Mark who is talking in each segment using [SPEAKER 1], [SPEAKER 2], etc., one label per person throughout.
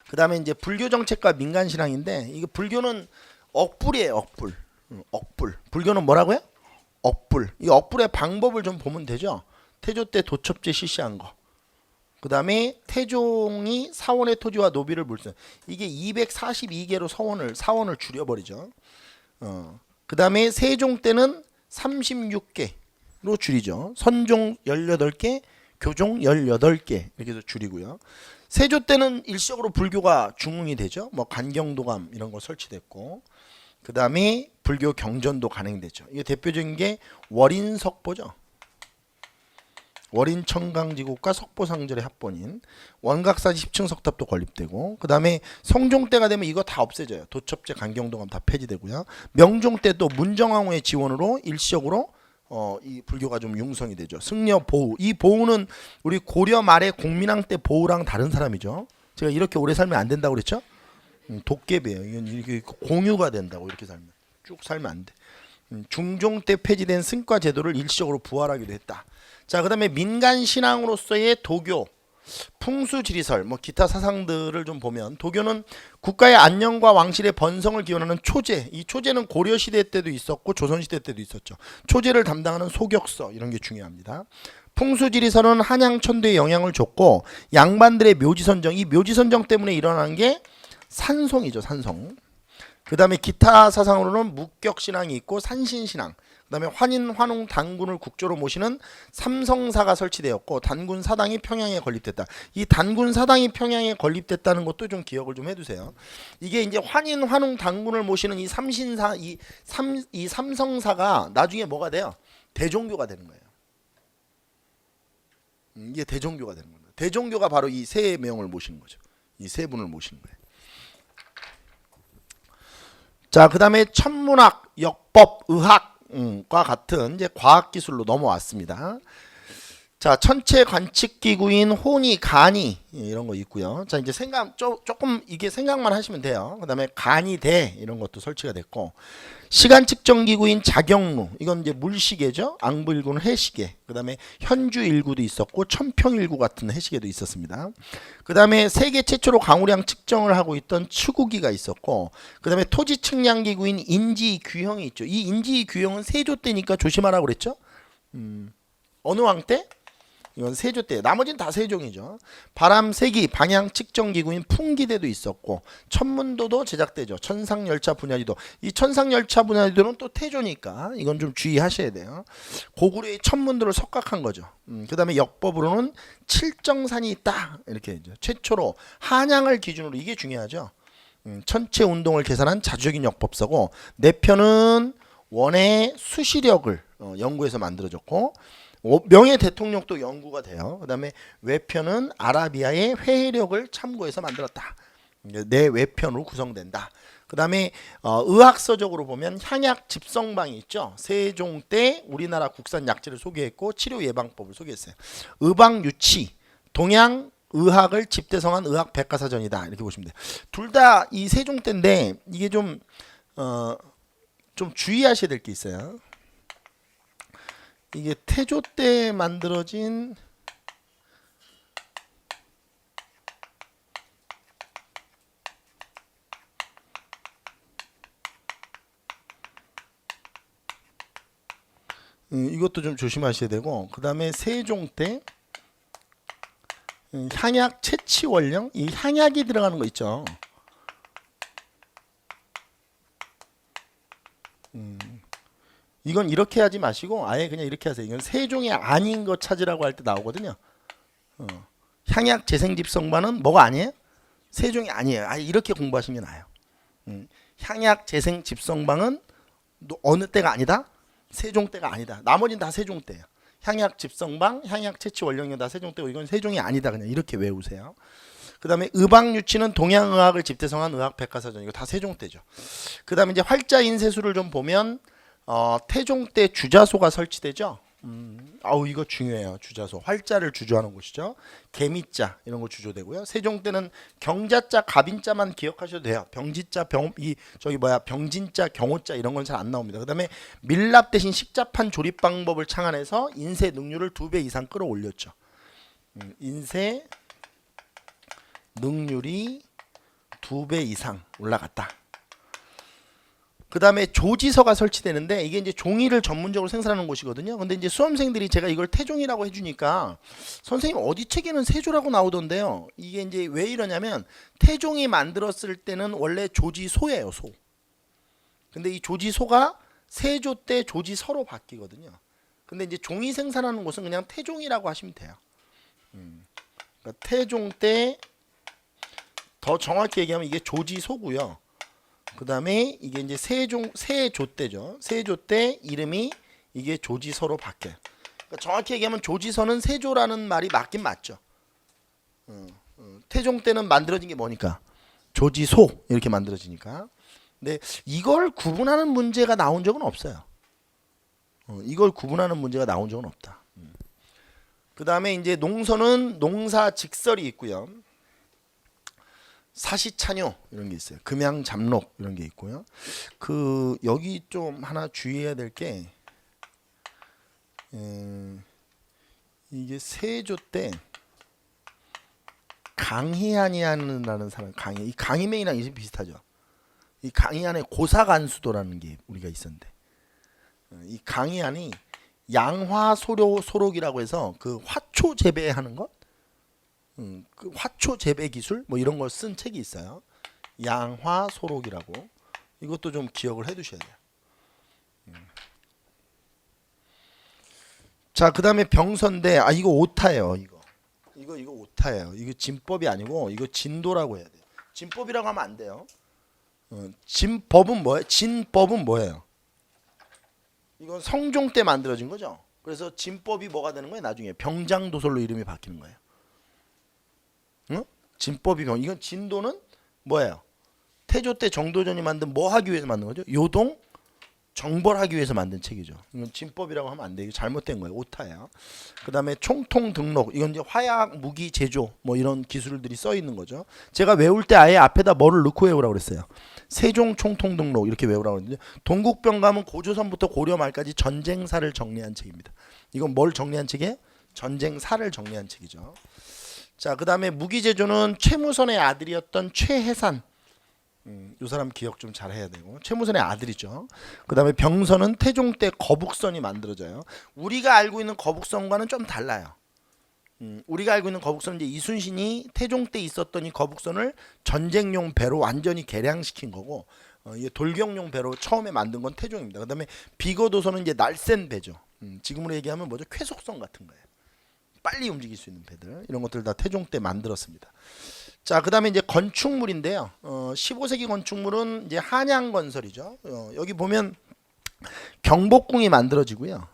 [SPEAKER 1] 그 다음에 이제 불교 정책과 민간 신앙인데, 이거 불교는 억불이에요. 억불. 억불. 불교는 뭐라고요? 억불. 이 억불의 방법을 좀 보면 되죠. 태조 때 도첩제 실시한 거. 그 다음에 태종이 사원의 토지와 노비를 물수. 이게 242개로 사원을 줄여버리죠. 그 다음에 세종 때는 36개로 줄이죠. 선종 18개, 교종 18개 이렇게 해서 줄이고요. 세조 때는 일시적으로 불교가 중흥이 되죠. 뭐 간경도감 이런 거 설치됐고, 그 다음에 불교 경전도 간행되죠. 이게 대표적인 게 월인석보죠. 월인청강지국과 석보상절의 합본인 원각사지 10층 석탑도 건립되고, 그 다음에 성종 때가 되면 이거 다 없애져요. 도첩제 간경도감 다 폐지되고요. 명종 때 또 문정왕후의 지원으로 일시적으로 이 불교가 좀 융성이 되죠. 승려 보우. 이 보우는 우리 고려 말의 공민왕 때 보우랑 다른 사람이죠. 제가 이렇게 오래 살면 안 된다고 그랬죠? 도깨비예요. 이건 이렇게 공유가 된다고, 이렇게 살면 쭉 살면 안 돼. 중종 때 폐지된 승과 제도를 일시적으로 부활하기도 했다. 자, 그 다음에 민간 신앙으로서의 도교, 풍수지리설, 뭐 기타 사상들을 좀 보면, 도교는 국가의 안녕과 왕실의 번성을 기원하는 초제. 이 초제는 고려 시대 때도 있었고 조선 시대 때도 있었죠. 초제를 담당하는 소격서, 이런 게 중요합니다. 풍수지리설은 한양 천도에 영향을 줬고, 양반들의 묘지선정, 이 묘지선정 때문에 일어난 게 산송이죠. 산송. 그 다음에 기타 사상으로는 묵격신앙이 있고 산신신앙, 그 다음에 환인, 환웅, 단군을 국조로 모시는 삼성사가 설치되었고, 단군 사당이 평양에 건립됐다. 이 단군 사당이 평양에 건립됐다는 것도 좀 기억을 좀 해두세요. 이게 이제 환인, 환웅, 단군을 모시는 이 삼신사, 이 삼성사가 나중에 뭐가 돼요? 대종교가 되는 거예요. 이게 대종교가 되는 겁니다. 대종교가 바로 이 세 명을 모시는 거죠. 이 세 분을 모시는 거예요. 자, 그 다음에 천문학, 역법, 의학과 같은 이제 과학기술로 넘어왔습니다. 자, 천체 관측기구인 호니, 간이 이런 거 있고요. 자, 이제 조금 이게 생각만 하시면 돼요. 그 다음에 간이대 이런 것도 설치가 됐고, 시간 측정 기구인 자경루, 이건 이제 물시계죠. 앙부일구는 해시계. 그 다음에 현주일구도 있었고, 천평일구 같은 해시계도 있었습니다. 그 다음에 세계 최초로 강우량 측정을 하고 있던 추구기가 있었고, 그 다음에 토지 측량 기구인 인지규형이 있죠. 이 인지규형은 세조 때니까 조심하라고 그랬죠. 어느 왕 때? 이건 세조 때. 나머지는 다 세종이죠. 바람 세기 방향 측정 기구인 풍기대도 있었고, 천문도도 제작되죠. 천상열차 분야지도. 이 천상열차 분야지도는 또 태조니까 이건 좀 주의하셔야 돼요. 고구려의 천문도를 석각한 거죠. 그 다음에 역법으로는 칠정산이 있다, 이렇게 이제 최초로 한양을 기준으로, 이게 중요하죠. 천체 운동을 계산한 자주적인 역법서고, 내편은 원의 수시력을 연구해서 만들어졌고, 명예 대통령도 연구가 돼요. 그 다음에 외편은 아라비아의 회해력을 참고해서 만들었다. 내 외편으로 구성된다. 그 다음에 의학서적으로 보면 향약 집성방이 있죠. 세종 때 우리나라 국산 약재를 소개했고, 치료 예방법을 소개했어요. 의방유치, 동양 의학을 집대성한 의학 백과사전이다, 이렇게 보시면 돼요. 둘 다 이 세종 때인데, 이게 좀 주의하셔야 될 게 있어요. 이게 태조 때 만들어진 이것도 좀 조심하셔야 되고, 그 다음에 세종 때 향약 채취원령, 이 향약이 들어가는 거 있죠. 이건 이렇게 하지 마시고 아예 그냥 이렇게 하세요. 이건 세종이 아닌 거 찾으라고 할 때 나오거든요. 향약 재생집성반은 뭐가 아니에요? 세종이 아니에요. 아예 이렇게 공부하시는 게 나아요. 향약 재생집성반은 어느 때가 아니다? 세종 때가 아니다. 나머지는 다 세종 때예요. 향약 집성방, 향약 채취 원령이 다 세종 때고, 이건 세종이 아니다. 그냥 이렇게 외우세요. 그 다음에 의방유치는 동양의학을 집대성한 의학 백과사전, 이거 다 세종 때죠. 그 다음에 이제 활자 인쇄술을 좀 보면 태종 때 주자소가 설치되죠. 이거 중요해요. 주자소. 활자를 주조하는 곳이죠. 개미자 이런 거 주조되고요. 세종 때는 경자자, 갑인자만 기억하셔도 돼요. 병지자, 병진자, 경호자 이런 건 잘 안 나옵니다. 그다음에 밀랍 대신 식자판 조립 방법을 창안해서 인쇄 능률을 2배 이상 끌어올렸죠. 인쇄 능률이 2배 이상 올라갔다. 그 다음에 조지서가 설치되는데 이게 이제 종이를 전문적으로 생산하는 곳이거든요. 근데 이제 수험생들이 제가 이걸 태종이라고 해주니까 선생님 어디 책에는 세조라고 나오던데요. 이게 이제 왜 이러냐면 태종이 만들었을 때는 원래 조지소예요, 소. 근데 이 조지소가 세조 때 조지서로 바뀌거든요. 근데 이제 종이 생산하는 곳은 그냥 태종이라고 하시면 돼요. 그러니까 태종 때 더 정확히 얘기하면 이게 조지소고요. 그 다음에 이게 이제 세조 때죠. 세조 때 이름이 이게 조지서로 바뀌어요. 그러니까 정확히 얘기하면 조지서는 세조라는 말이 맞긴 맞죠. 태종 때는 만들어진 게 뭐니까 조지소 이렇게 만들어지니까. 근데 이걸 구분하는 문제가 나온 적은 없어요. 이걸 구분하는 문제가 나온 적은 없다. 그 다음에 이제 농서는 농사 직설이 있고요. 사시찬요 이런 게 있어요. 금양잡록 이런 게 있고요. 그 여기 좀 하나 주의해야 될 게 이게 세조 때 강희안이라는 사람 이 강희맹이랑 이름 비슷하죠. 이 강희안에 고사간수도라는 게 우리가 있었는데 이 강희안이 양화소록이라고 해서 그 화초 재배하는 것, 그 화초 재배 기술 뭐 이런 걸 쓴 책이 있어요. 양화소록이라고. 이것도 좀 기억을 해두셔야 돼요. 자, 그 다음에 병선대. 이거 오타예요. 이거 오타예요. 이거 진법이 아니고 이거 진도라고 해야 돼요. 진법이라고 하면 안 돼요. 진법은 뭐예요? 진법은 뭐예요? 이건 성종 때 만들어진 거죠. 그래서 진법이 뭐가 되는 거예요? 나중에 병장도설로 이름이 바뀌는 거예요. 응? 진법이 이건 진도는 뭐예요? 태조 때 정도전이 만든 뭐 하기 위해서 만든 거죠? 요동 정벌하기 위해서 만든 책이죠. 이건 진법이라고 하면 안 돼요. 이거 잘못된 거예요. 오타예요. 그 다음에 총통 등록. 이건 이제 화약 무기 제조 뭐 이런 기술들이 써 있는 거죠. 제가 외울 때 아예 앞에다 뭐를 넣고 외우라고 그랬어요. 세종 총통 등록 이렇게 외우라고 했는데 동국병감은 고조선부터 고려 말까지 전쟁사를 정리한 책입니다. 이건 뭘 정리한 책이에요? 전쟁사를 정리한 책이죠. 자, 그 다음에 무기제조는 최무선의 아들이었던 최해산. 이 사람 기억 좀 잘 해야 되고 최무선의 아들이죠. 그 다음에 병선은 태종 때 거북선이 만들어져요. 우리가 알고 있는 거북선과는 좀 달라요. 우리가 알고 있는 거북선은 이제 이순신이 태종 때 있었던 이 거북선을 전쟁용 배로 완전히 개량시킨 거고 이게 돌격용 배로 처음에 만든 건 태종입니다. 그 다음에 비거도선은 이제 날쌘 배죠. 지금으로 얘기하면 뭐죠? 쾌속선 같은 거예요. 빨리 움직일 수 있는 배들 이런 것들 다 태종 때 만들었습니다. 자, 그 다음에 이제 건축물인데요. 15세기 건축물은 이제 한양 건설이죠. 여기 보면 경복궁이 만들어지고요.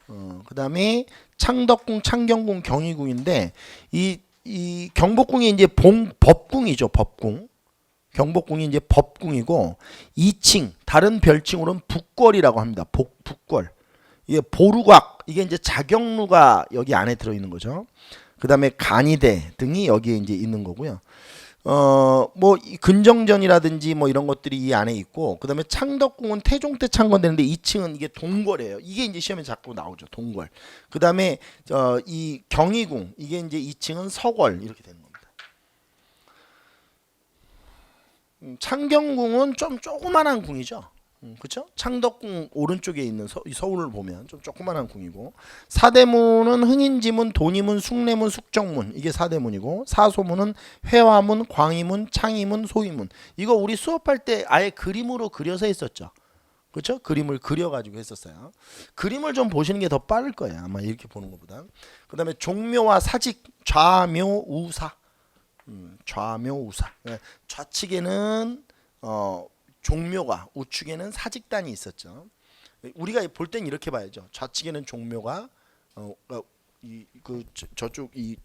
[SPEAKER 1] 그 다음에 창덕궁, 창경궁, 경희궁인데 이 경복궁이 이제 법궁이죠. 법궁. 경복궁이 이제 법궁이고 2층 다른 별칭으로는 북궐이라고 합니다. 북궐. 이게 보루곽 이게 이제 자경루가 여기 안에 들어 있는 거죠. 그 다음에 간이대 등이 여기에 이제 있는 거고요. 뭐 근정전이라든지 뭐 이런 것들이 이 안에 있고 그 다음에 창덕궁은 태종 때 창건되는데 2층은 이게 동궐이에요. 이게 이제 시험에 자꾸 나오죠. 동궐. 그 다음에 이 경희궁 이게 이제 2층은 서궐 이렇게 되는 겁니다. 창경궁은 좀 조그만한 궁이죠. 그렇죠? 창덕궁 오른쪽에 있는 서울을 보면 좀 조그만한 궁이고 사대문은 흥인지문, 도니문, 숭례문, 숙정문 이게 사대문이고 사소문은 회화문, 광희문, 창희문, 소희문 이거 우리 수업할 때 아예 그림으로 그려서 했었죠. 그렇죠? 그림을 그려가지고 했었어요. 그림을 좀 보시는 게 더 빠를 거예요. 아마 이렇게 보는 것보다. 그 다음에 종묘와 사직, 좌묘우사 좌묘우사 좌측에는 종묘가 우측에는 사직단이 있었죠. 우리가 볼 땐 이렇게 봐야죠. 좌측에는 종묘가 저쪽 이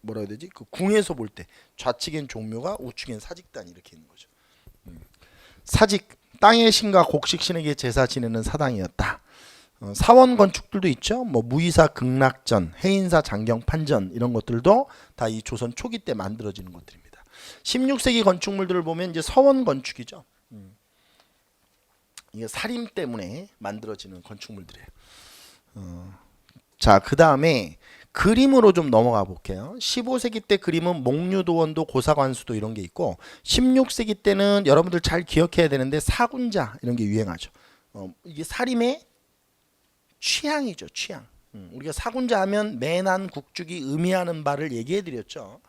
[SPEAKER 1] 뭐라 해야 되지? 그 궁에서 볼 때 좌측엔 종묘가 우측엔 사직단이 이렇게 있는 거죠. 사직 땅의 신과 곡식신에게 제사 지내는 사당이었다. 사원 건축들도 있죠. 뭐 무이사 극락전, 해인사 장경판전 이런 것들도 다 이 조선 초기 때 만들어지는 것들입니다. 16세기 건축물들을 보면 이제 서원 건축이죠. 이게 살림 때문에 만들어지는 건축물들이에요. 자, 그 다음에 그림으로 좀 넘어가 볼게요. 15세기 때 그림은 목류도원도 고사관수도 이런 게 있고 16세기 때는 여러분들 잘 기억해야 되는데 사군자 이런 게 유행하죠. 이게 사림의 취향이죠. 취향. 우리가 사군자 하면 매난 국죽이 의미하는 바를 얘기해 드렸죠.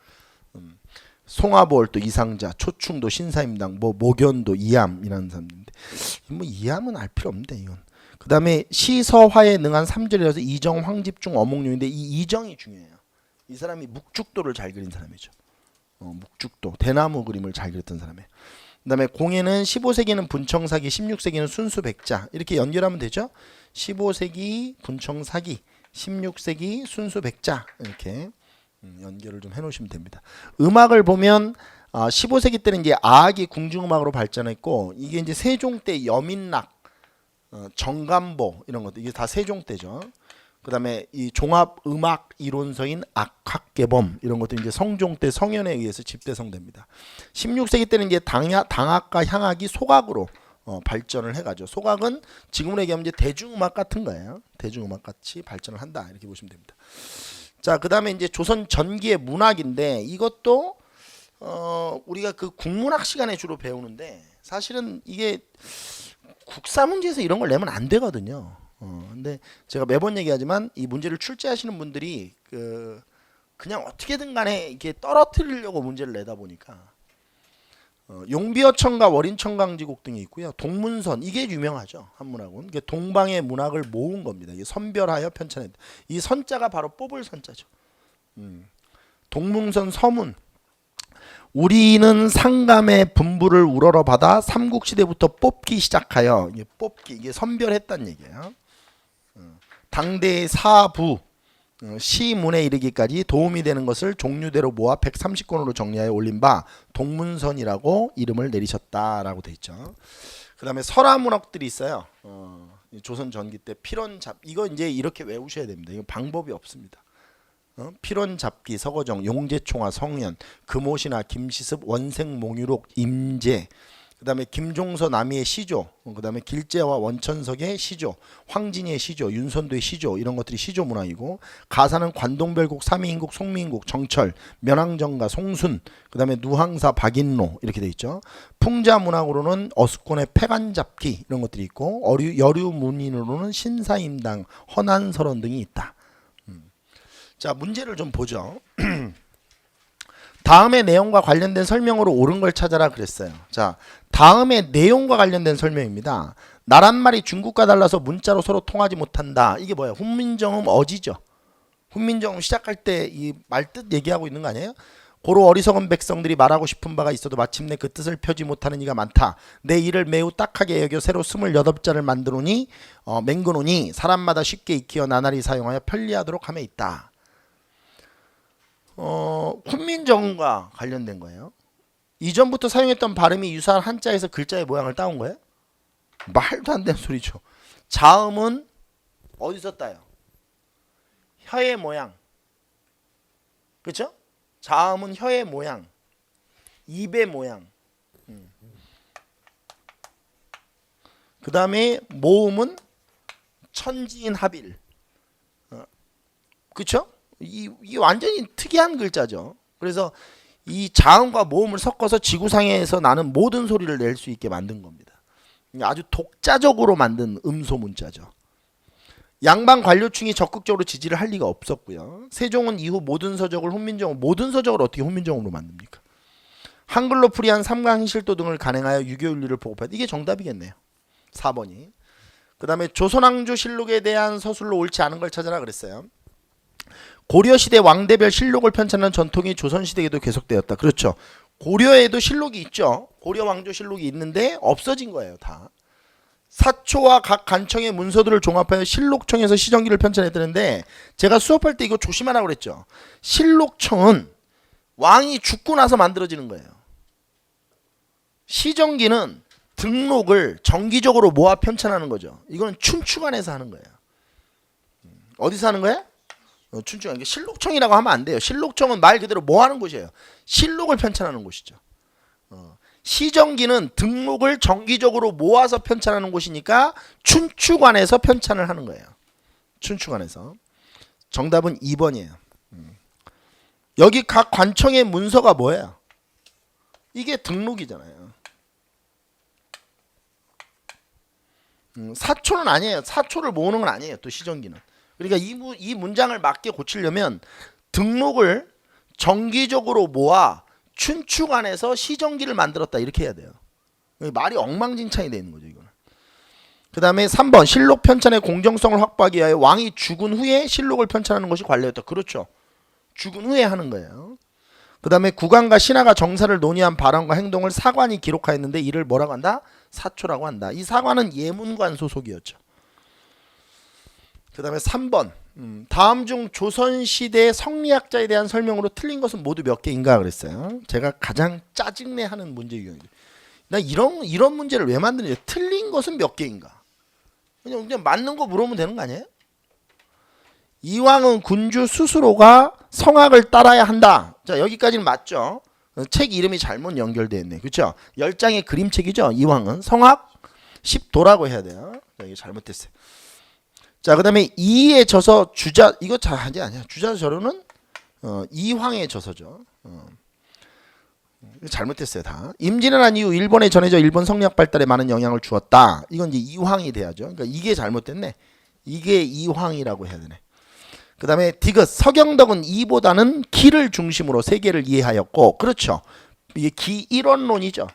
[SPEAKER 1] 송화보월도 이상자, 초충도 신사임당, 뭐 모견도 이암이라는 사람인데 뭐 이암은 알 필요 없는데 이건. 그 다음에 시서화에 능한 삼절이라서 이정, 황집중, 어몽룡인데 이 이정이 중요해요. 이 사람이 묵죽도를 잘 그린 사람이죠. 묵죽도, 대나무 그림을 잘 그렸던 사람이에요. 그 다음에 공예는 15세기는 분청사기, 16세기는 순수백자 이렇게 연결하면 되죠. 15세기 분청사기, 16세기 순수백자 이렇게 연결을 좀 해놓으시면 됩니다. 음악을 보면 15세기 때는 이제 아악이 궁중음악으로 발전했고 이게 이제 세종 때 여민락 정감보 이런 것들 이게 다 세종 때죠. 그다음에 이 종합 음악 이론서인 악학계범 이런 것도 이제 성종 때 성현에 의해서 집대성됩니다. 16세기 때는 이제 당악과 향악이 소각으로 발전을 해가죠. 소각은 지금으로 얘기하면 이제 대중음악 같은 거예요. 대중음악 같이 발전을 한다 이렇게 보시면 됩니다. 자, 그다음에 이제 조선 전기의 문학인데 이것도 우리가 그 국문학 시간에 주로 배우는데 사실은 이게 국사 문제에서 이런 걸 내면 안 되거든요. 근데 제가 매번 얘기하지만 이 문제를 출제하시는 분들이 그냥 어떻게든 간에 이렇게 떨어뜨리려고 문제를 내다 보니까 용비어천가 월인천강지곡 등이 있고요. 동문선 이게 유명하죠. 한문학은 이게 동방의 문학을 모은 겁니다. 이게 선별하여 편찬했다. 이 선자가 바로 뽑을 선자죠. 동문선 서문 우리는 상감의 분부를 우러러 받아 삼국시대부터 뽑기 시작하여 이게 뽑기 이게 선별했단 얘기예요. 당대의 사부 시문에 이르기까지 도움이 되는 것을 종류대로 모아 130권으로 정리하여 올린 바 동문선이라고 이름을 내리셨다라고 돼 있죠. 그다음에 설화문학들이 있어요. 조선 전기 때 필원잡 이거 이제 이렇게 외우셔야 됩니다. 이거 방법이 없습니다. 필원잡기, 서거정, 용제총화, 성현, 금오신화, 김시습, 원생몽유록, 임제, 그 다음에 김종서 남이의 시조, 그 다음에 길재와 원천석의 시조, 황진이의 시조, 윤선도의 시조 이런 것들이 시조 문학이고 가사는 관동별곡, 삼위인곡, 송미인곡, 정철, 면왕정가, 송순, 그 다음에 누항사, 박인로 이렇게 돼 있죠. 풍자 문학으로는 어숙곤의 패간잡기 이런 것들이 있고 여류문인으로는 신사임당, 허난설원 등이 있다. 자, 문제를 좀 보죠. 다음의 내용과 관련된 설명으로 옳은 걸 찾아라 그랬어요. 자, 다음의 내용과 관련된 설명입니다. 나란 말이 중국과 달라서 문자로 서로 통하지 못한다. 이게 뭐야? 훈민정음 어지죠. 훈민정음 시작할 때 이 말뜻 얘기하고 있는 거 아니에요? 고로 어리석은 백성들이 말하고 싶은 바가 있어도 마침내 그 뜻을 펴지 못하는 이가 많다. 내 일을 매우 딱하게 여겨 새로 28자를 만드노니 맹그노니 사람마다 쉽게 익히어 나날이 사용하여 편리하도록 함에 있다. 훈민정음과 관련된 거예요. 이전부터 사용했던 발음이 유사한 한자에서 글자의 모양을 따온 거예요? 말도 안 되는 소리죠. 자음은 어디서 따요? 혀의 모양. 그렇죠? 자음은 혀의 모양, 입의 모양. 그 다음에 모음은 천지인 합일. 그렇죠? 이 완전히 특이한 글자죠. 그래서 이 자음과 모음을 섞어서 지구상에서 나는 모든 소리를 낼 수 있게 만든 겁니다. 아주 독자적으로 만든 음소 문자죠. 양반 관료층이 적극적으로 지지를 할 리가 없었고요. 세종은 이후 모든 서적을 모든 서적을 어떻게 훈민정음으로 만듭니까? 한글로 풀이한 삼강실도 등을 간행하여 유교윤리를 보급했다. 이게 정답이겠네요. 4번이. 그 다음에 조선왕조실록에 대한 서술로 옳지 않은 걸 찾아라 그랬어요. 고려시대 왕대별 실록을 편찬하는 전통이 조선시대에도 계속되었다. 그렇죠. 고려에도 실록이 있죠. 고려 왕조실록이 있는데 없어진 거예요. 다. 사초와 각 간청의 문서들을 종합하여 실록청에서 시정기를 편찬했다는데 제가 수업할 때 이거 조심하라고 그랬죠. 실록청은 왕이 죽고 나서 만들어지는 거예요. 시정기는 등록을 정기적으로 모아 편찬하는 거죠. 이거는 춘추관에서 하는 거예요. 어디서 하는 거예요? 춘추관. 이게 실록청이라고 하면 안 돼요. 실록청은 말 그대로 뭐 하는 곳이에요? 실록을 편찬하는 곳이죠. 시정기는 등록을 정기적으로 모아서 편찬하는 곳이니까 춘추관에서 편찬을 하는 거예요. 춘추관에서. 정답은 2번이에요. 여기 각 관청의 문서가 뭐예요? 이게 등록이잖아요. 사초는 아니에요. 사초를 모으는 건 아니에요. 또 시정기는. 그러니까 이 문장을 맞게 고치려면 등록을 정기적으로 모아 춘추관에서 시정기를 만들었다 이렇게 해야 돼요. 말이 엉망진창이 되는 거죠. 이거는. 그 다음에 3번 실록 편찬의 공정성을 확보하기 위하여 왕이 죽은 후에 실록을 편찬하는 것이 관례였다. 그렇죠. 죽은 후에 하는 거예요. 그 다음에 국왕과 신하가 정사를 논의한 발언과 행동을 사관이 기록하였는데 이를 뭐라고 한다? 사초라고 한다. 이 사관은 예문관 소속이었죠. 그 다음에 3번 다음 중 조선시대 성리학자에 대한 설명으로 틀린 것은 모두 몇 개인가 그랬어요. 제가 가장 짜증내하는 문제 유형이에요. 나 이런 문제를 왜 만드는지. 틀린 것은 몇 개인가. 그냥 맞는 거 물어보면 되는 거 아니에요? 이왕은 군주 스스로가 성악을 따라야 한다. 자, 여기까지는 맞죠? 책 이름이 잘못 연결되어 있네. 그렇죠? 10장의 그림책이죠. 이왕은 성악 10도라고 해야 돼요. 자, 이게 잘못됐어요. 자, 그다음에 이에 져서 주자 이거 아니야. 주자 저로는 이황에 져서죠. 잘못됐어요 다. 임진왜란 이후 일본에 전해져 일본 성리학 발달에 많은 영향을 주었다. 이건 이제 이황이 돼야죠. 그러니까 이게 잘못됐네. 이게 이황이라고 해야 되네. 그 다음에 디귿 서경덕은 이보다는 기를 중심으로 세계를 이해하였고 그렇죠. 이게 기일원론이죠.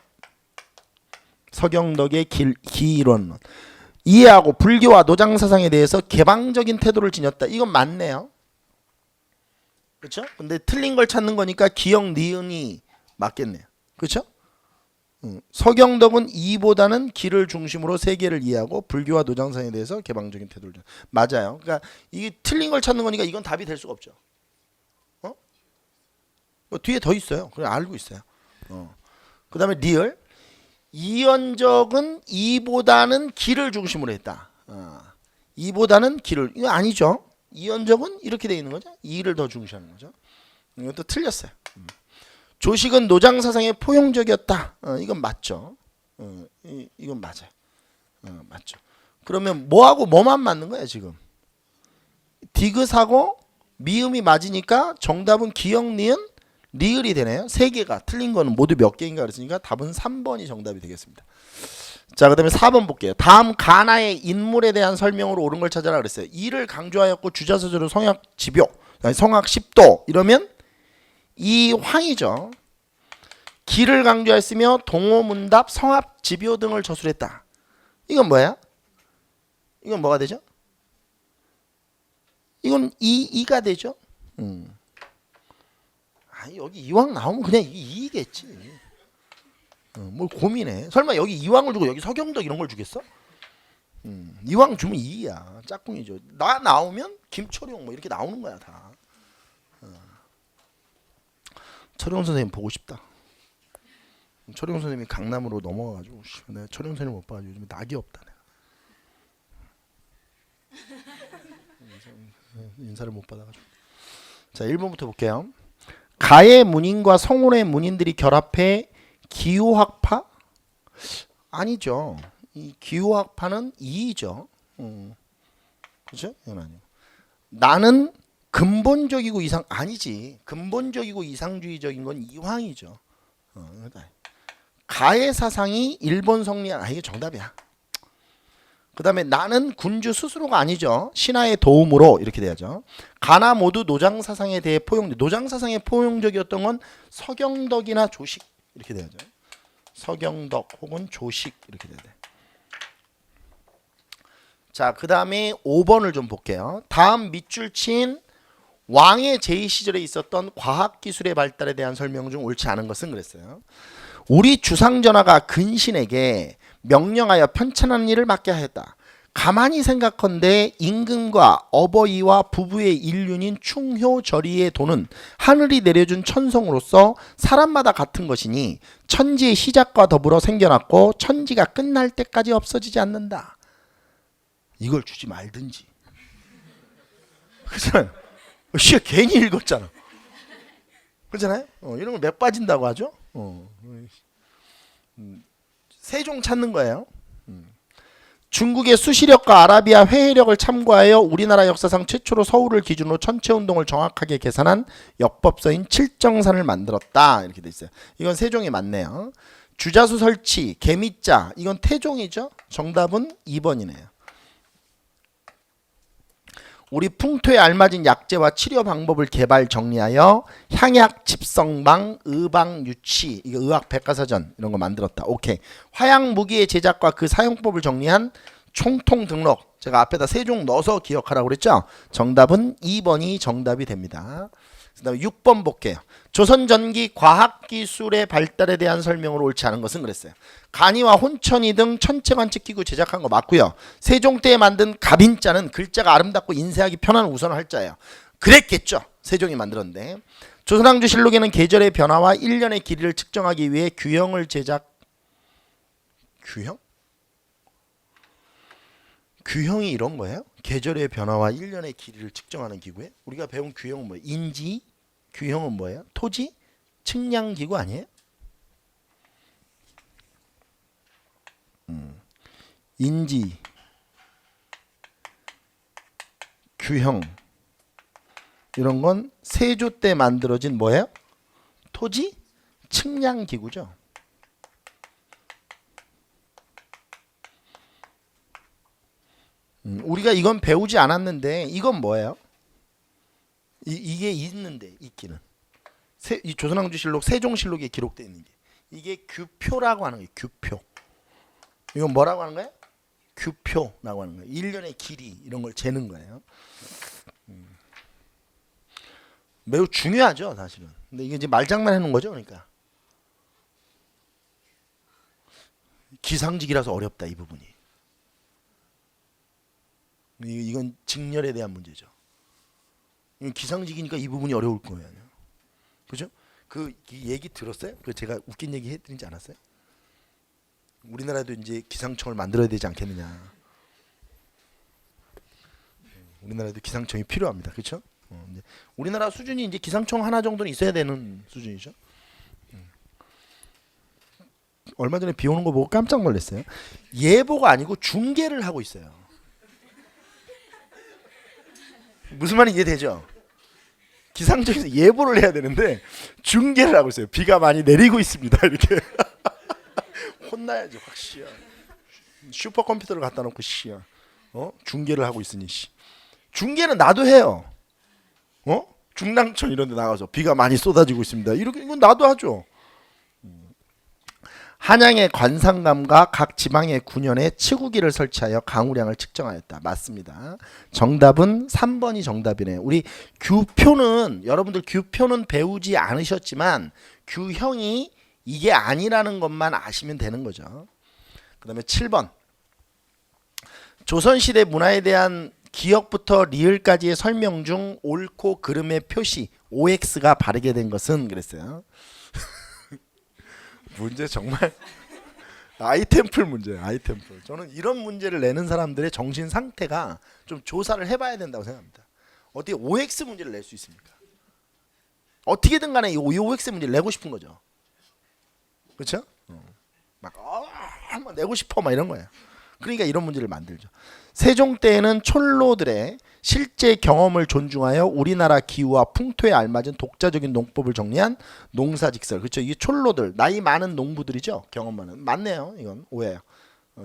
[SPEAKER 1] 서경덕의 기일원론. 이해하고 불교와 노장사상에 대해서 개방적인 태도를 지녔다. 이건 맞네요. 그렇죠? 근데 틀린 걸 찾는 거니까 기역 니은이 맞겠네요. 그렇죠? 서경덕은 이보다는 기를 중심으로 세계를 이해하고 불교와 노장사상에 대해서 개방적인 태도를 지녔다. 맞아요. 그러니까 이게 틀린 걸 찾는 거니까 이건 답이 될 수가 없죠. 뒤에 더 있어요. 그래 알고 있어요. 그 다음에 리얼 이연적은 이보다는 기를 중심으로 했다. 이보다는 기를 이거 아니죠. 이연적은 이렇게 돼 있는 거죠. 이를 더 중시하는 거죠. 이것도 틀렸어요. 조식은 노장사상에 포용적이었다. 이건 맞죠. 이건 맞아요. 맞죠. 그러면 뭐하고 뭐만 맞는 거야 지금. 디귿하고 미음이 맞으니까 정답은 기역 니은 리을이 되네요. 3개가 틀린 거는 모두 몇 개인가 그랬으니까 답은 3번이 정답이 되겠습니다. 자, 그 다음에 4번 볼게요. 다음 가나의 인물에 대한 설명으로 옳은 걸 찾아라 그랬어요. 이를 강조하였고 주자서조로 성악 집요, 성악 10도 이러면 이 황이죠. 기를 강조했으며 동호문답, 성합, 집요 등을 저술했다. 이건 뭐야? 이건 뭐가 되죠? 이건 이가 되죠. 여기 이왕 나오면 그냥 이겠지. 뭘 고민해. 설마 여기 이왕을 주고 여기 서경덕 이런 걸 주겠어? 이왕 주면 이야. 짝꿍이죠. 나 나오면 김철용 뭐 이렇게 나오는 거야 다. 철용 선생님 보고 싶다. 철용 선생님이 강남으로 넘어가가지고 내가 철용 선생님 못 봐가지고 요즘 낙이 없다 내가. 인사를 못 받아가지고. 자 1번부터 볼게요. 가의 문인과 성운의 문인들이 결합해 기호학파? 아니죠. 이 기호학파는 이죠. 그렇죠? 이건 아니고. 나는 근본적이고 아니지. 근본적이고 이상주의적인 건 이황이죠. 가의 사상이 일본 성리학. 이게 정답이야. 그 다음에 나는 군주 스스로가 아니죠. 신하의 도움으로 이렇게 돼야죠. 가나 모두 노장사상에 대해 노장사상에 포용적이었던 건 서경덕이나 조식 이렇게 돼야죠. 서경덕 혹은 조식 이렇게 돼야 돼. 자, 그 다음에 5번을 좀 볼게요. 다음 밑줄 친 왕의 제위 시절에 있었던 과학기술의 발달에 대한 설명 중 옳지 않은 것은 그랬어요. 우리 주상전하가 근신에게 명령하여 편찬하는 일을 맡게 하였다. 가만히 생각컨대 임금과 어버이와 부부의 일륜인 충효절이의 도는 하늘이 내려준 천성으로서 사람마다 같은 것이니 천지의 시작과 더불어 생겨났고 천지가 끝날 때까지 없어지지 않는다. 이걸 주지 말든지. 그렇잖아요. 괜히 읽었잖아. 그렇잖아요. 이런 거 맥 빠진다고 하죠. 세종 찾는 거예요. 중국의 수시력과 아라비아 회해력을 참고하여 우리나라 역사상 최초로 서울을 기준으로 천체운동을 정확하게 계산한 역법서인 칠정산을 만들었다. 이렇게 돼 있어요. 이건 세종이 맞네요. 주자수 설치, 개미자, 이건 태종이죠. 정답은 2번이네요. 우리 풍토에 알맞은 약재와 치료 방법을 개발 정리하여 향약, 집성방, 의방, 유치, 이거 의학 백과사전 이런 거 만들었다. 오케이. 화약 무기의 제작과 그 사용법을 정리한 총통 등록. 제가 앞에다 세종 넣어서 기억하라고 그랬죠. 정답은 2번이 정답이 됩니다. 그 다음에 6번 볼게요. 조선 전기 과학기술의 발달에 대한 설명으로 옳지 않은 것은 그랬어요. 간이와 혼천이 등 천체관측기구 제작한 거 맞고요. 세종 때에 만든 갑인자는 글자가 아름답고 인쇄하기 편한 우선을 할자예요. 그랬겠죠. 세종이 만들었는데. 조선왕조실록에는 계절의 변화와 1년의 길이를 측정하기 위해 규형을 제작. 규형? 규형이 이런 거예요? 계절의 변화와 1년의 길이를 측정하는 기구에? 우리가 배운 규형은 뭐예요? 인지? 규형은 뭐예요? 토지? 측량기구 아니에요? 인지, 규형 이런 건 세조 때 만들어진 뭐예요? 토지? 측량기구죠. 우리가 이건 배우지 않았는데 이건 뭐예요? 이게 있는데 있기는 이 조선왕조실록 세종실록에 기록되어 있는 게 이게 규표라고 하는 거예요. 규표. 이건 뭐라고 하는 거예요? 규표라고 하는 거예요. 1년의 길이 이런 걸 재는 거예요. 매우 중요하죠 사실은. 근데 이게 이제 말장난 해놓은 거죠. 그러니까 기상직이라서 어렵다 이 부분이. 이건 직렬에 대한 문제죠. 기상직이니까 이 부분이 어려울 거예요. 그죠? 그 얘기 들었어요? 그 제가 웃긴 얘기 해드리지 않았어요? 우리나라도 이제 기상청을 만들어야 되지 않겠느냐. 우리나라도 기상청이 필요합니다. 그렇죠? 우리나라 수준이 이제 기상청 하나 정도는 있어야 되는 수준이죠. 얼마 전에 비 오는 거 보고 깜짝 놀랐어요. 예보가 아니고 중계를 하고 있어요. 무슨 말인지 이해되죠? 기상청에서 예보를 해야 되는데 중계를 하고 있어요. 비가 많이 내리고 있습니다. 이렇게 혼나야지 확 씨야. 슈퍼컴퓨터를 갖다 놓고 씨야. 중계를 하고 있으니 씨. 중계는 나도 해요. 중랑천 이런 데 나가서 비가 많이 쏟아지고 있습니다. 이렇게 이건 나도 하죠. 한양의 관상감과 각 지방의 군현에 치구기를 설치하여 강우량을 측정하였다. 맞습니다. 정답은 3번이 정답이네요. 우리 규표는 여러분들 규표는 배우지 않으셨지만 규형이 이게 아니라는 것만 아시면 되는 거죠. 그 다음에 7번. 조선시대 문화에 대한 기역부터 리을까지의 설명 중 옳고 그름의 표시 OX가 바르게 된 것은 그랬어요. 문제 정말 아이템풀 문제예요. 아이템풀. 저는 이런 문제를 내는 사람들의 정신 상태가 좀 조사를 해봐야 된다고 생각합니다. 어떻게 OX 문제를 낼 수 있습니까? 어떻게든 간에 이 OX 문제를 내고 싶은 거죠. 그렇죠? 막 한번 내고 싶어 막 이런 거예요. 그러니까 이런 문제를 만들죠. 세종 때에는 촐로들의 실제 경험을 존중하여 우리나라 기후와 풍토에 알맞은 독자적인 농법을 정리한 농사직설. 그렇죠? 이게 촐로들 나이 많은 농부들이죠. 경험 많은. 맞네요. 이건 오해예요.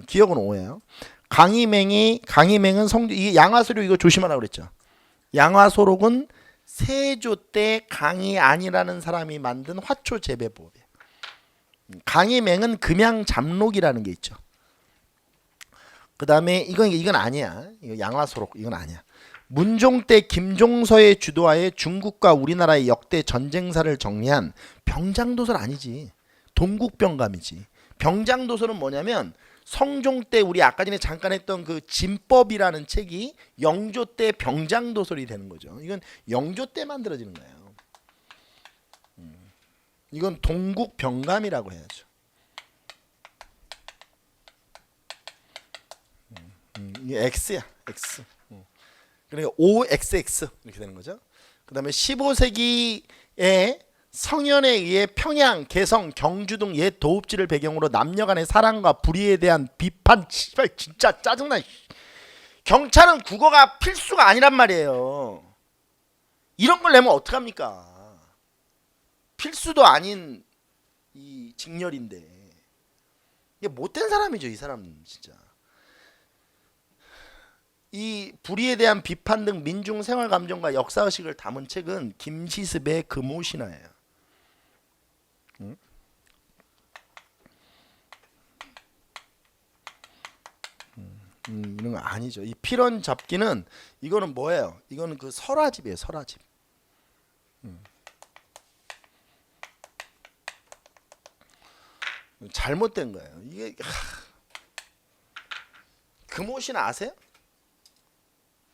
[SPEAKER 1] 기억은 오해예요. 강희맹은 이게 양화소록 이거 조심하라고 그랬죠. 양화소록은 세조 때 강희안이라는 사람이 만든 화초 재배법이에요. 강희맹은 금양잡록이라는 게 있죠. 그 다음에 이건 아니야. 이거 양화소록 이건 아니야. 문종 때 김종서의 주도하에 중국과 우리나라의 역대 전쟁사를 정리한 병장도설 아니지. 동국병감이지. 병장도설은 뭐냐면 성종 때 우리 아까 전에 잠깐 했던 그 진법이라는 책이 영조 때 병장도설이 되는 거죠. 이건 영조 때 만들어지는 거예요. 이건 동국병감이라고 해야죠. 이게 X야. X. 그러니까 OXX 이렇게 되는 거죠. 그 다음에 15세기에 성현에 의해 평양, 개성, 경주 등 옛 도읍지를 배경으로 남녀간의 사랑과 불의에 대한 비판. 씨발 진짜 짜증나. 경찰은 국어가 필수가 아니란 말이에요. 이런 걸 내면 어떡합니까? 필수도 아닌 이 직렬인데. 이게 못된 사람이죠, 이 사람은 진짜. 이 불의에 대한 비판 등 민중 생활 감정과 역사 의식을 담은 책은 김시습의 금오신화예요. 응? 이런 거 아니죠. 이 필원 잡기는 이거는 뭐예요? 이거는 그 설화집이에요, 설화집. 잘못된 거예요. 이게 금오신화 아세요?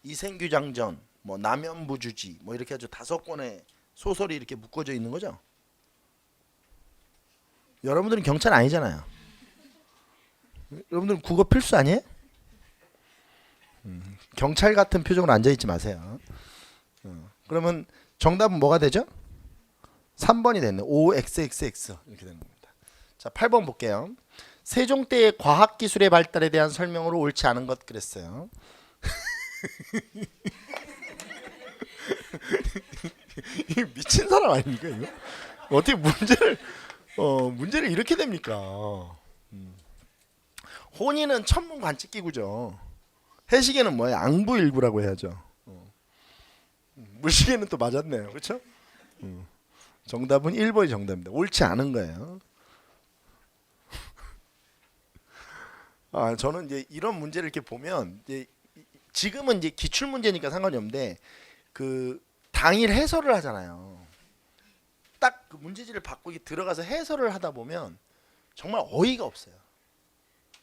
[SPEAKER 1] 이생규장전, 뭐 남연부주지, 뭐 이렇게 아주 5권의 소설이 이렇게 묶어져 있는 거죠. 여러분들은 경찰 아니잖아요. 여러분들은 국어 필수 아니에요? 경찰 같은 표정으로 앉아 있지 마세요. 그러면 정답은 뭐가 되죠? 3번이 됐네. OXXX 이렇게 되는 겁니다. 자, 8번 볼게요. 세종 때의 과학 기술의 발달에 대한 설명으로 옳지 않은 것 그랬어요. 이 미친 사람 아닙니까 이거? 어떻게 문제를 이렇게 됩니까? 혼인은 천문 관측기구죠. 해시계는 뭐예요? 앙부일구라고 해야죠. 물시계는 또 맞았네요, 그렇죠? 정답은 1번이 정답입니다. 옳지 않은 거예요. 저는 이제 이런 문제를 이렇게 보면 이제 지금은 이제 기출 문제니까 상관이 없는데 그 당일 해설을 하잖아요. 딱 그 문제지를 받고 들어가서 해설을 하다 보면 정말 어이가 없어요.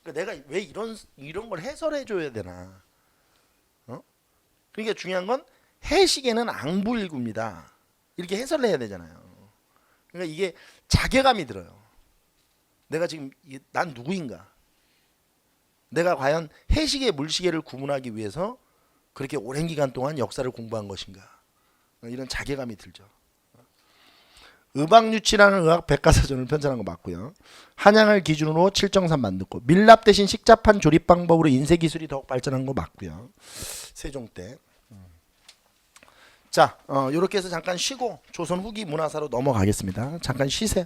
[SPEAKER 1] 그러니까 내가 왜 이런 걸 해설해 줘야 되나? 그러니까 중요한 건 해시계는 앙부일구입니다. 이렇게 해설을 해야 되잖아요. 그러니까 이게 자괴감이 들어요. 내가 지금 난 누구인가? 내가 과연 해시계 물시계를 구분하기 위해서 그렇게 오랜 기간 동안 역사를 공부한 것인가? 이런 자괴감이 들죠. 의박유치라는 의학 백과사전을 편찬한 거 맞고요. 한양을 기준으로 7.3 만들고 밀랍 대신 식자판 조립 방법으로 인쇄 기술이 더욱 발전한 거 맞고요. 세종 때. 자, 이렇게 해서 잠깐 쉬고 조선 후기 문화사로 넘어가겠습니다. 잠깐 쉬세요.